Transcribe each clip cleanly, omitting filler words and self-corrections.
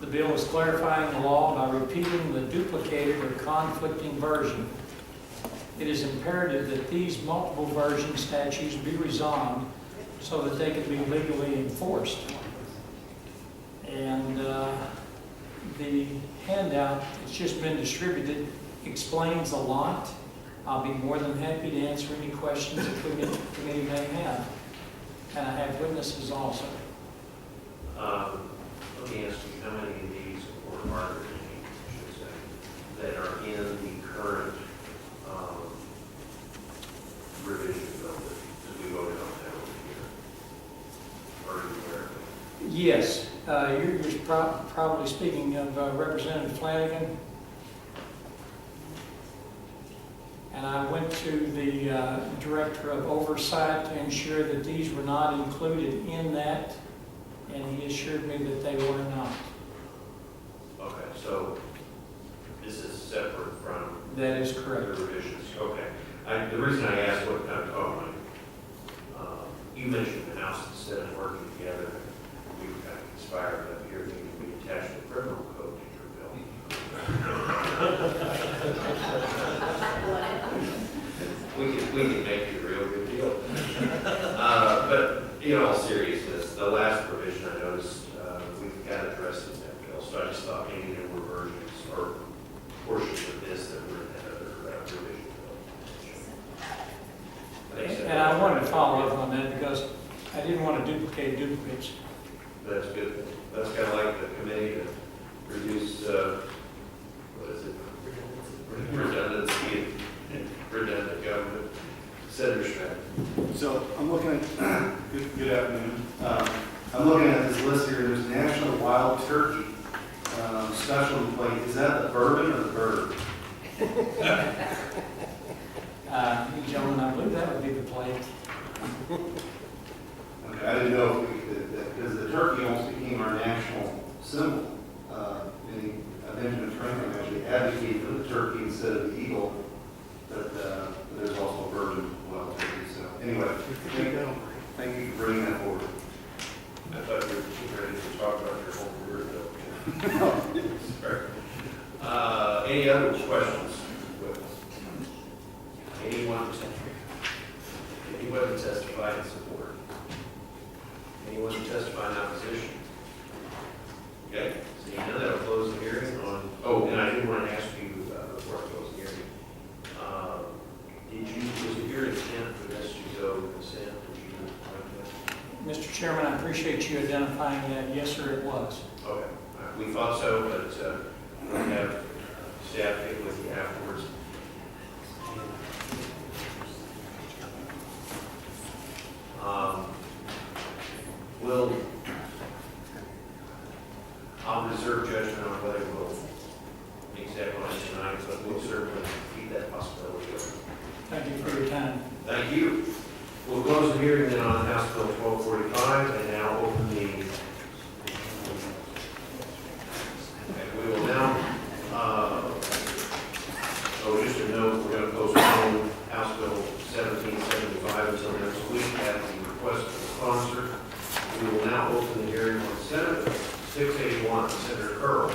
The bill is clarifying the law by repealing the duplicated or conflicting version. It is imperative that these multiple version statutes be resolved so that they can be legally enforced. And the handout that's just been distributed explains a lot. I'll be more than happy to answer any questions the committee may have. And I have witnesses also. Let me ask you, how many of these, or are there any, I should say, that are in the current revision bill that we voted on that over here? Or are you aware of it? Yes, you're probably speaking of Representative Flanagan. And I went to the Director of Oversight to ensure that these were not included in that, and he assured me that they were not. Okay, so this is separate from That is the correct. revisions. Okay. The reason I asked what kind of, you mentioned the House and Senate working together. We were kind of inspired up here that we attached the criminal code to your bill. we can make it a real good deal. But in all seriousness, the last provision I noticed we've got addressed in that bill, so I just thought maybe there were versions or portions of this that were in that other provision bill. And I wanted to follow up on that because I didn't want to duplicate duplicates. That's good. That's kind of like the committee to reduce, what is it? Redundancy and redundant government. Senator Schmidt. So I'm looking at, good afternoon. I'm looking at this list here. There's National Wild Turkey Special Plate. Is that the bourbon or the bird? Gentlemen, I believe that would be the plate. Okay, I didn't know if we could, because the turkey almost became our national symbol. Benjamin Franklin actually advocated for the turkey instead of the eagle, but there's also a bourbon wild turkey. So anyway, thank you for bringing that forward. I thought you were ready to talk about your whole career, though. Sorry. Any other questions? Anyone to testify in support? Anyone to testify in opposition? Okay, seeing none, that'll close the hearing on, and I do want to ask you, before I close the hearing, was it your intent for this to go to consent? Did you like that? Mr. Chairman, I appreciate you identifying that. Yes, sir, it was. Okay, we thought so, but we'll have staff get with you afterwards. I'll reserve judgment on whether we'll accept one tonight, but we'll certainly keep that possibility open. Thank you for your time. Thank you. We'll close the hearing then on House Bill 1245 and now open the, and we will now, just a note, we're going to postpone House Bill 1775 until next week at the request of the sponsor. We will now open the hearing on Senate Bill 681, Senator Curl.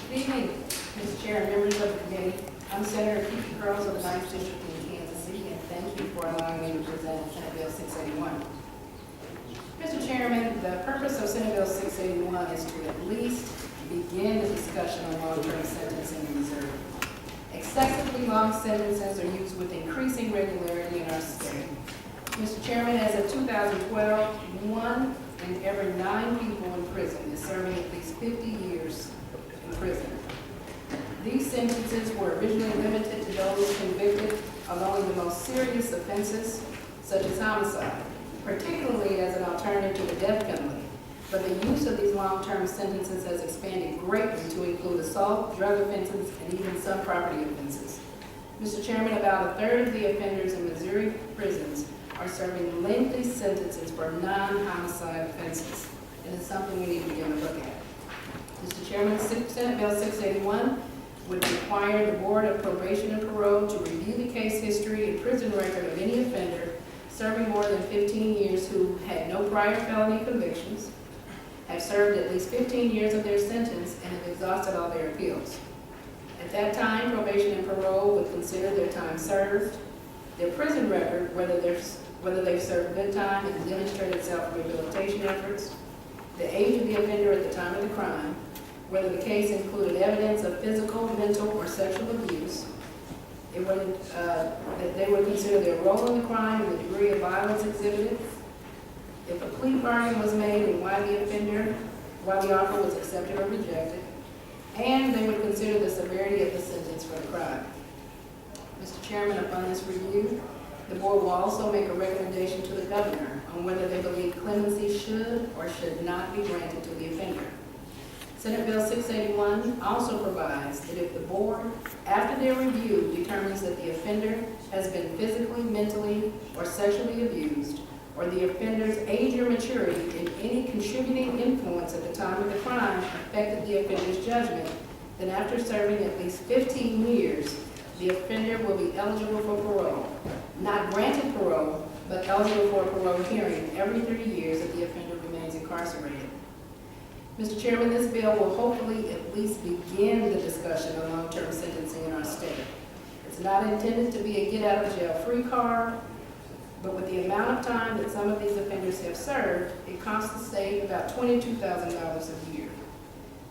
Good evening, Mr. Chair and members of the committee. I'm Senator Keith Curls of the 9th District in Kansas City, and thank you for allowing me to present Senate Bill 681. Mr. Chairman, the purpose of Senate Bill 681 is to at least begin the discussion on long-term sentencing in Missouri. Excessively long sentences are used with increasing regularity in our state. Mr. Chairman, as of 2012, 1 in every 9 people in prison is serving at least 50 years in prison. These sentences were originally limited to those convicted of only the most serious offenses, such as homicide, particularly as an alternative to the death penalty. But the use of these long-term sentences has expanded greatly to include assault, drug offenses, and even some property offenses. Mr. Chairman, about a third of the offenders in Missouri prisons are serving lengthy sentences for non-homicide offenses. It is something we need to begin to look at. Mr. Chairman, Senate Bill 681 would require the Board of Probation and Parole to review the case history and prison record of any offender serving more than 15 years who had no prior felony convictions, have served at least 15 years of their sentence, and have exhausted all their appeals. At that time, probation and parole would consider their time served, their prison record, whether they've served good time and demonstrated self-rehabilitation efforts, the age of the offender at the time of the crime, whether the case included evidence of physical, mental, or sexual abuse. That they would consider their role in the crime and the degree of violence exhibited, if a plea bargain was made and why the offer was accepted or rejected, and they would consider the severity of the sentence for the crime. Mr. Chairman, upon this review, the board will also make a recommendation to the governor on whether they believe clemency should or should not be granted to the offender. Senate Bill 681 also provides that if the board, after their review, determines that the offender has been physically, mentally, or sexually abused, or the offender's age or maturity in any contributing influence at the time of the crime affected the offender's judgment, then after serving at least 15 years, the offender will be eligible for parole. Not granted parole, but eligible for a parole hearing every 3 years if the offender remains incarcerated. Mr. Chairman, this bill will hopefully at least begin the discussion on long-term sentencing in our state. It's not intended to be a get-out-of-jail-free card, but with the amount of time that some of these offenders have served, it costs the state about $22,000 a year.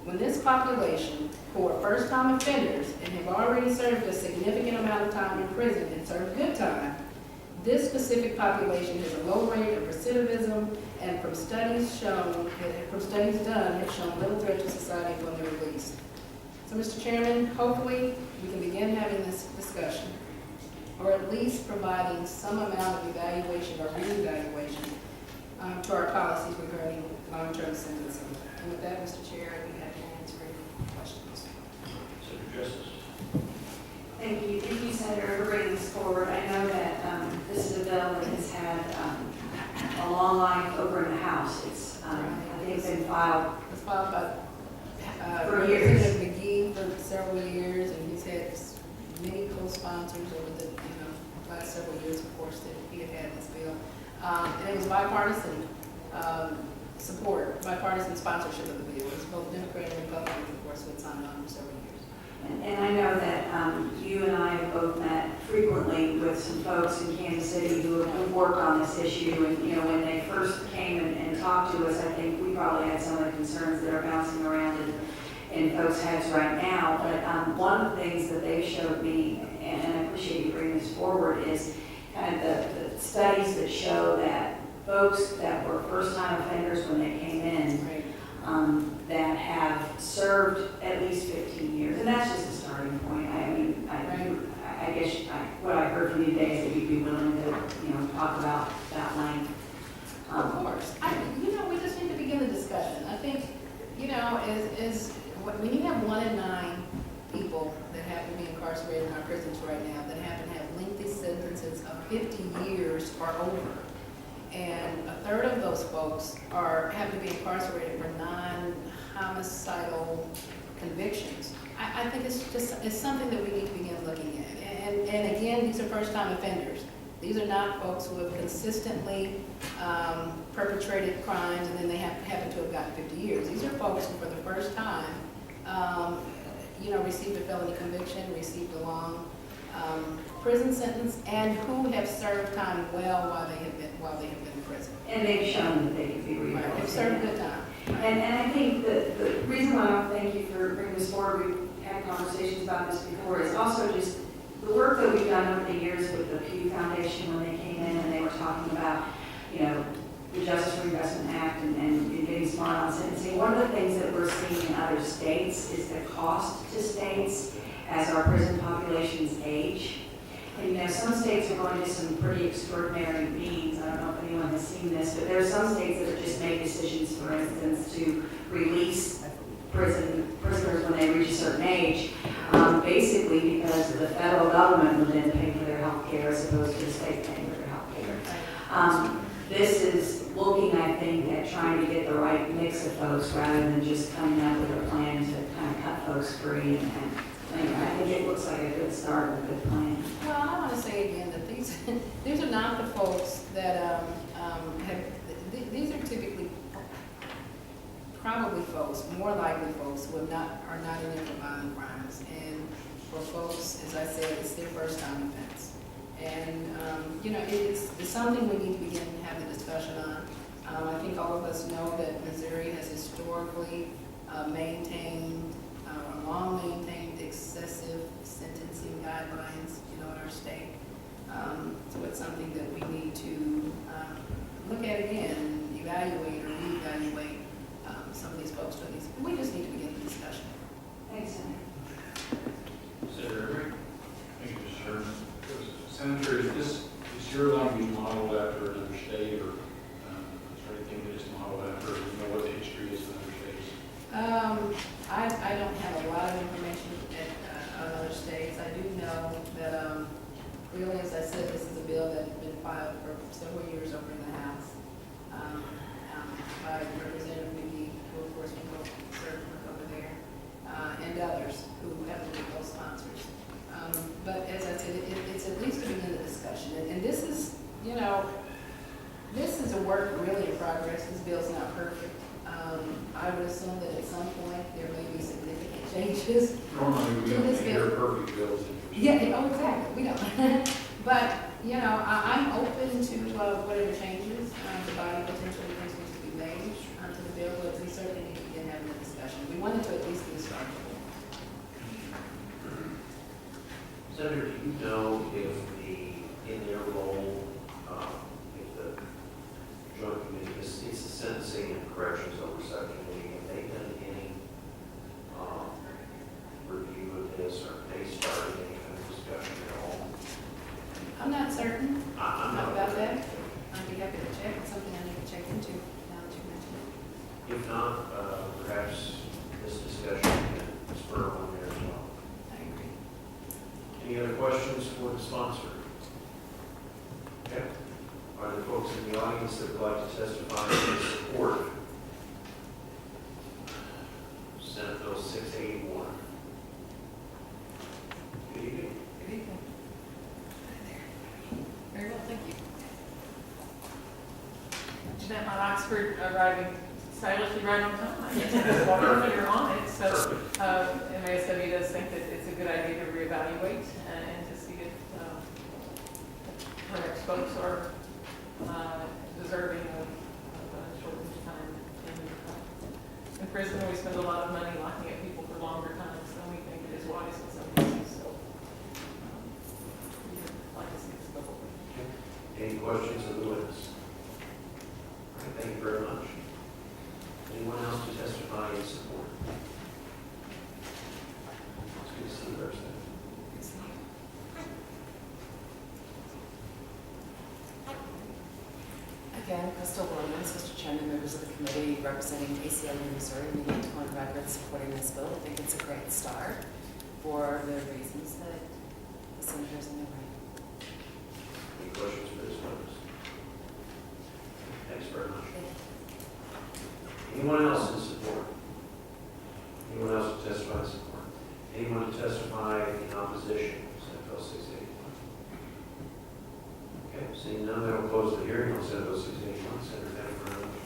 When this population, who are first-time offenders and have already served a significant amount of time in prison and served good time, this specific population has a low rate of recidivism, and from studies done, have shown little threat to society when they're released. So, Mr. Chairman, hopefully we can begin having this discussion, or at least providing some amount of evaluation or reevaluation to our policies regarding long-term sentencing. And with that, Mr. Chair, I'd be happy to answer any questions. Senator Justice. Thank you, Senator, for bringing this forward. I know that this is a bill that has had a long life over in the House. It's, I think it's been filed. It was filed by For years. Representative McGee for several years, and he's had many co-sponsors over the last several years, of course, that he had this bill. And it was bipartisan support, bipartisan sponsorship of the bill. It was both Democrat and Republican, of course, who had signed on for several years. And I know that you and I have both met frequently with some folks in Kansas City who have worked on this issue. And, when they first came and talked to us, I think we probably had some of the concerns that are bouncing around in folks' heads right now. But one of the things that they showed me, and I appreciate you bringing this forward, is kind of the studies that show that folks that were first-time offenders when they came in, Right. that have served at least 15 years, and that's just a starting point. I guess what I heard from you today is that you'd be willing to, talk about that length. Of course. We just need to begin the discussion. I think, when you have 1 in 9 people that happen to be incarcerated in our prisons right now that happen to have lengthy sentences of 50 years or over, and a third of those folks have to be incarcerated for non-homicidal convictions, I think it's something that we need to begin looking at. And again, these are first-time offenders. These are not folks who have consistently perpetrated crimes and then they happen to have gotten 50 years. These are folks who, for the first time, received a felony conviction, received a long prison sentence, and who have served time well while they have been in prison. And they've shown that they can be Right, rehabilitated. they've served good time. And I think the reason why I thank you for bringing this forward, we've had conversations about this before, is also just the work that we've done over the years with the Pew Foundation when they came in and they were talking about, the Justice Reinvestment Act and getting smart on sentencing. One of the things that we're seeing in other states is the cost to states as our prison populations age. And some states are going to some pretty extraordinary means. I don't know if anyone has seen this, but there are some states that have just made decisions, for instance, to release prisoners when they reach a certain age, basically because the federal government will then pay for their health care as opposed to the state paying for their health care. This is looking, I think, at trying to get the right mix of folks rather than just coming up with a plan to kind of cut folks free and I think it looks like a good start and a good plan. Well, I want to say again that these are not the folks that these are typically probably folks, more likely folks who are not in there for violent crimes. And for folks, as I said, it's their first time offense. And, it's something we need to begin to have a discussion on. I think all of us know that Missouri has historically maintained, long maintained excessive sentencing guidelines, in our state. So it's something that we need to look at again, and evaluate or reevaluate some of these folks. We just need to begin the discussion. Thanks, Senator. Senator Emery? Thank you, Mr. Chairman. Senator, is your language modeled after another state, or is there anything that is modeled after, what the history is in other states? I don't have a lot of information on other states. I do know that, really, as I said, this is a bill that's been filed for several years over in the House by Representative McGee, who of course will serve over there, and others who happen to be co-sponsors. But as I said, it's at least to begin the discussion. And this is, this is a work really in progress. This bill's not perfect. I would assume that at some point there may be significant changes. Normally, we To don't this hear bill. perfect bills. Yeah, oh, exactly, we don't. But, I'm open to whatever changes the body potentially thinks needs to be made to the bill, but we certainly need to begin having a discussion. We wanted to at least get started. Senator, do you know if in their role, if the joint committee, it's the Sentencing and Corrections Oversight Committee, have they done any review of this, or have they started any kind of discussion at all? I'm not certain I'm not about that. I'd be happy to check. It's something I need to check into now that you mention it. If not, perhaps this discussion can spur one there as well. I agree. Any other questions for the sponsor? Okay. Are there folks in the audience that would like to testify in support Senate Bill 681? Good evening. Good evening. Very well, thank you. Jeanette Mount Oxford, arriving stylishly right on time. I guess I just walked over, you're on it. So MASW does think that it's a good idea to reevaluate and to see if perhaps folks are deserving of a shortened time in prison. We spend a lot of money locking up people for longer times than we think it is wise in some cases. So we'd like to see this go forward. Any questions of the witness? All right, thank you very much. Anyone else to testify in support? It's good to see you there, Senator. Again, Crystal Williams, Mr. Chairman, members of the committee representing ACLU Missouri, we need to go on record supporting this bill. I think it's a great start for the reasons that the senators in the right. Any questions for this witness? Thanks very much. Anyone else in support? Anyone else to testify in support? Anyone to testify in opposition to Senate Bill 681? Okay, seeing none, that will close the hearing on Senate Bill 681. Senator, thank you very much.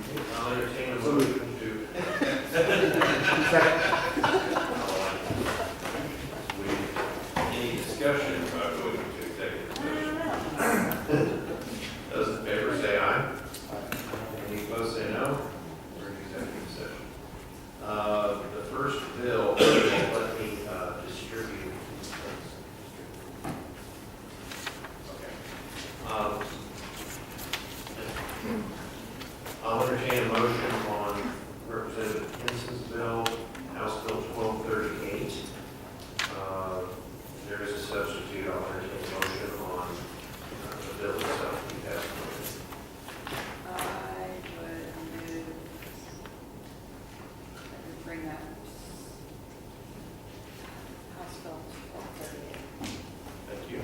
Okay, I'll entertain a motion to. Any discussion about going into executive session? Those in favor say aye. Any opposed say no. We're in executive session. The first bill, let me distribute. Okay. I'll entertain a motion on Representative Henson's bill, House Bill 1238. There is a substitute. I'll entertain a motion on the bill itself. We have I would move, let me bring that House Bill 1238. Thank you.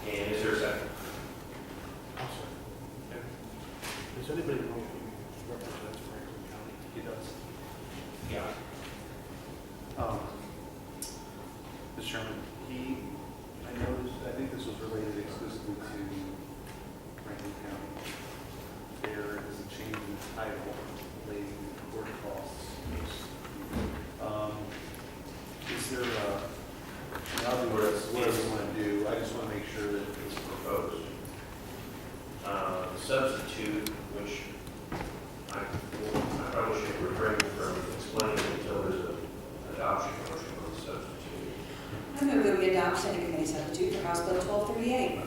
And is there a second? title, the court costs. Is there I'll do whatever you want to do, I just want to make sure that it's Proposed. Substitute, which I probably should refrain from explaining until there's an adoption motion on the substitute. I move that we adopt Senate Committee Substitute for House Bill 1238.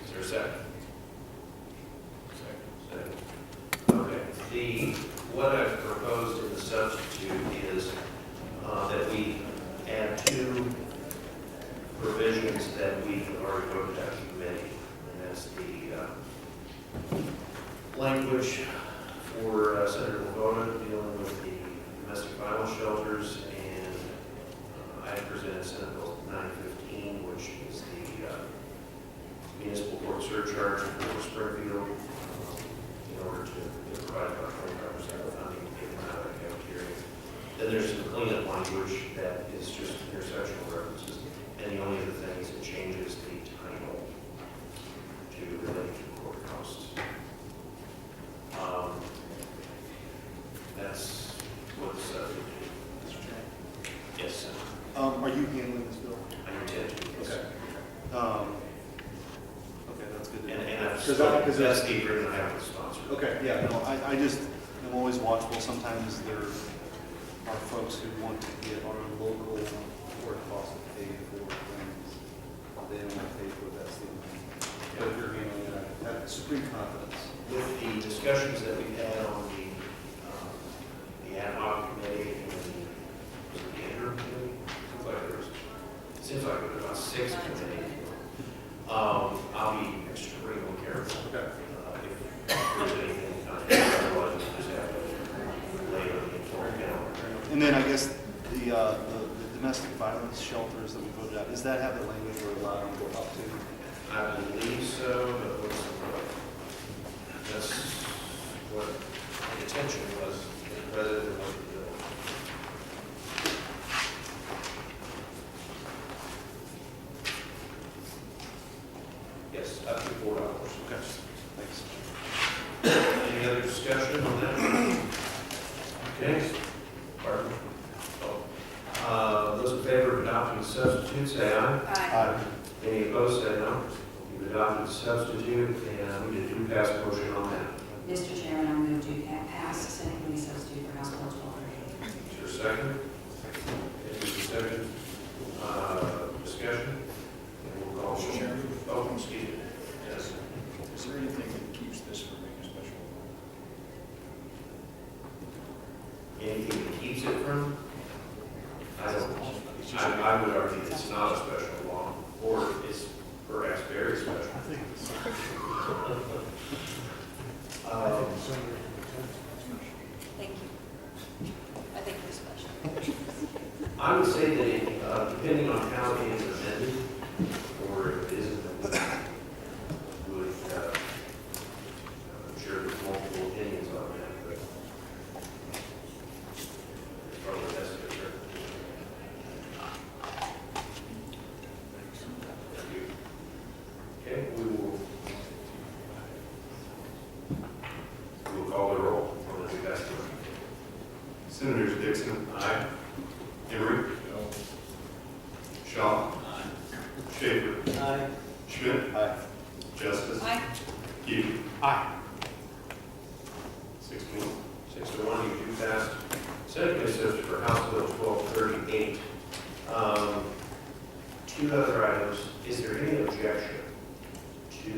Is there a second? Second. Okay. What I've proposed in the substitute is that we add two provisions that we already voted out of committee. And that's the language for Senator Lavoda dealing with the domestic violence shelters, and I presented Senate Bill 915, which is the municipal court surcharge for Springfield in order to provide about 25% of funding given out of the cafeteria. Then there's some cleanup language that is just intersectional references, and the only other thing is it changes the title to relate to court costs. That's what's yes, sir. Are you handling this bill? I intend to. Yes. Okay, that's good. And I've Because spoken because to the speaker and I have the sponsor. Okay, yeah, no, I just am always watchful. Sometimes there are folks who want to get our local court costs paid for things. They don't want to pay for that same thing. But if you're handling that, I have supreme confidence. With the discussions that we've had on the ad hoc committee and the interim committee, seems like there was about 6 committees. I'll be extremely careful. Okay. If there's anything, otherwise we'll just have to lay on the informed calendar. And then I guess the domestic violence shelters that we voted out, does that have the language we're allowed to go up to? I believe so, but that's what the intention was, rather than what the bill. Yes, up to $4. Okay, thanks. Any other discussion on that? Okay. Pardon? Oh. Those in favor of adopting the substitute, say aye. Aye. Any opposed, say no. You've adopted the substitute, and we did pass a motion on that. Mr. Chairman, I move to pass Senate Committee Substitute for House Bill 1238. Is there a second? Is there a second? Discussion? And we'll call. Mr. Chairman? Oh, excuse me. Yes. Is there anything that keeps this from being a special law? Anything that keeps it from? I would argue it's not a special law, or it's perhaps very special. I think it's Thank you. I think it's special. I would say that it, depending on how it is amended, or if it isn't amended, would, I'm sure there's multiple opinions on that, but it's probably best to hear. Okay, we will call the roll on the two passes. Senators Dixon. Aye. Emery. No. Shaw. Schaefer. Aye. Schmidt. Aye. Justice. Aye. Key. Aye. 6 to 1, you do pass. Senate Committee Substitute for House Bill 1238. Two other items. Is there any objection to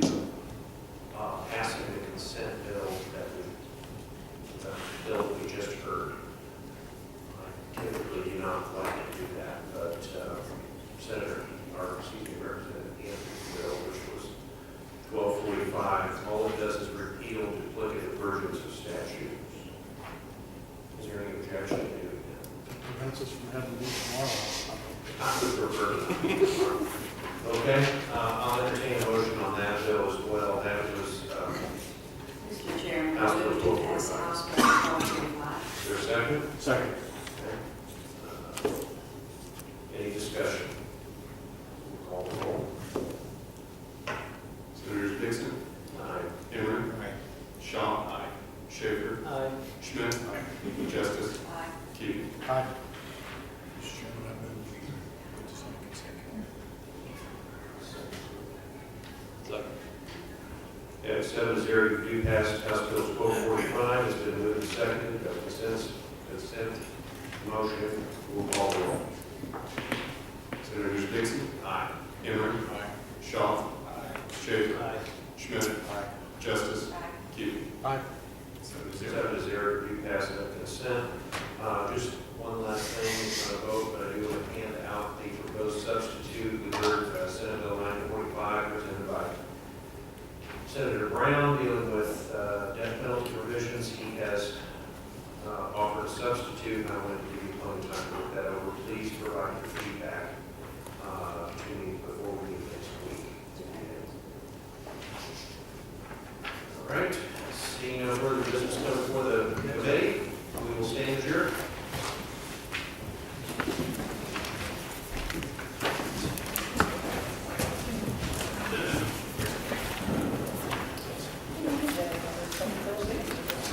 passing the consent bill that we just heard? I typically do not like to do that, but Representative Anthony's bill, which was 1245, all it does is repeal duplicative versions of statutes. Is there any objection to doing that? Prevents us from having to meet tomorrow. I would prefer not. Okay, I'll entertain a motion on that bill as well. That was, Mr. Chairman, House I Bill move to pass 1245. House Bill 1235. is there a second? Second. Any discussion? We'll call the roll. Senators Dixon. Aye. Emery. Aye. Shaw. Schaefer, Aye. Schmidt, Justice, Aye. Keating. Aye. Mr. Chairman, I move we put this on consent calendar. At 7-0, you do pass House Bill 1245. It's been moved and seconded. The consent motion will call the roll. Senators Dixon, Aye. Henry, Shaw, Schaefer, Aye. Schmidt, Justice, Aye. Keating. Aye. 7-0, you pass that consent. Just one last thing, vote, but I do want to hand out the proposed substitute. We heard Senate Bill 945 presented by Senator Brown dealing with death penalty provisions. He has offered a substitute, and I wanted to give you plenty of time to look that over. Please provide your feedback to me before we meet next week. All right, seeing no further business come before the committee, we will stand adjourned.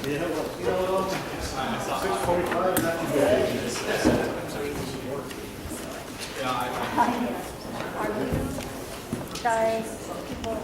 Yeah, well, 6:45, not too bad. Are you guys, people